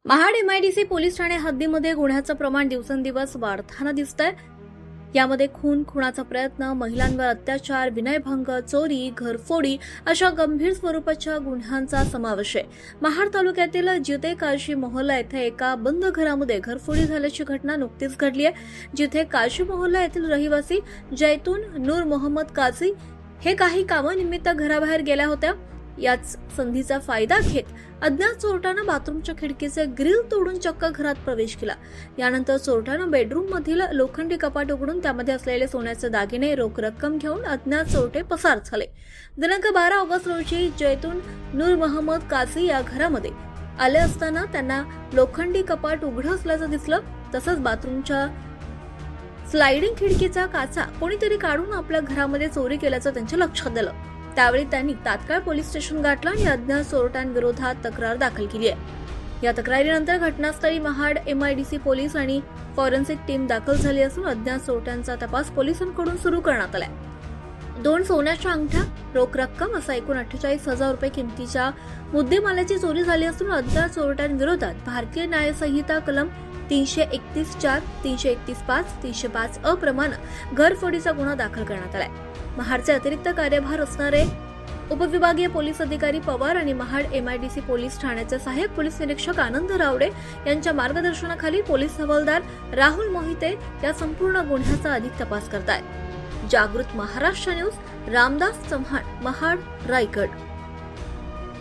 Mahad MIDC police Thane हद्दीमध्ये गुन्ह्याचं प्रमाण दिवसेंदिवस वाढताना दिसतंय। यामध्ये खुनाचा प्रयत्न, महिलांवर अत्याचार, विनयभंग, चोरी, घरफोडी अशा गंभीर स्वरूपाच्या गुन्ह्यांचा समावेश आहे। महाड तालुक्यातील जिते काशी मोहल्ला येथे एका बंद घरामध्ये घरफोडी झाल्याची घटना नुकतीच घडली आहे, जिथे काशी मोहल्ला येथील रहिवासी जैतून नूर मोहम्मद काझी हे काही कामानिमित्त घराबाहेर गेल्या होत्या। याच संधीचा फायदा घेत अज्ञात चोरट्यानं बाथरूमच्या खिडकीचे ग्रिल तोडून चक्क घरात प्रवेश केला। यानंतर चोरट्यानं बेडरूम मधील लोखंडी कपाट उघडून त्यामध्ये असलेले सोन्याचे दागिने, रोख रक्कम घेऊन अज्ञात चोरटे पसार झाले। दिनांक 12 ऑगस्ट रोजी जैतून नूर मोहम्मद काझी या घरामध्ये आले असताना त्यांना लोखंडी कपाट उघडं असल्याचं दिसलं। तसंच बाथरूमच्या स्लायडिंग खिडकीचा काचा कोणीतरी काढून आपल्या घरामध्ये चोरी केल्याचं त्यांच्या लक्षात आलं। त्यावेळी त्यांनी तात्काळ पोलीस स्टेशन गाठलं आणि अज्ञात चोरट्यांविरोधात तक्रार दाखल केली आहे। या तक्रारीनंतर घटनास्थळी महाड एमआयडीसी पोलीस आणि फॉरेन्सिक टीम दाखल झाली असून अज्ञात चोरट्यांचा तपास पोलिसांकडून सुरू करण्यात आलाय। 2 सोन्याच्या अंगठ्या, रोख रक्कम असा एकूण 48,000 रुपये किमतीच्या मुद्देमालाची चोरी झाली असून अज्ञात चोरट्यांविरोधात भारतीय न्याय संहिता कलम 331(4), 331(5), 305 अ प्रमाणे घरफोडीचा गुन्हा दाखल करण्यात आलाय। महाडचे अतिरिक्त कार्यभार असणारे उपविभागीय पोलीस अधिकारी पवार आणि महाड एमआयडीसी पोलीस ठाण्याचे सहाय्यक पोलीस निरीक्षक आनंद रावडे यांच्या मार्गदर्शनाखाली पोलीस हवालदार राहुल मोहिते या संपूर्ण गुन्ह्याचा अधिक तपास करतायत। जागृत महाराष्ट्र न्यूज, रामदास चव्हाण, महाड, रायगड।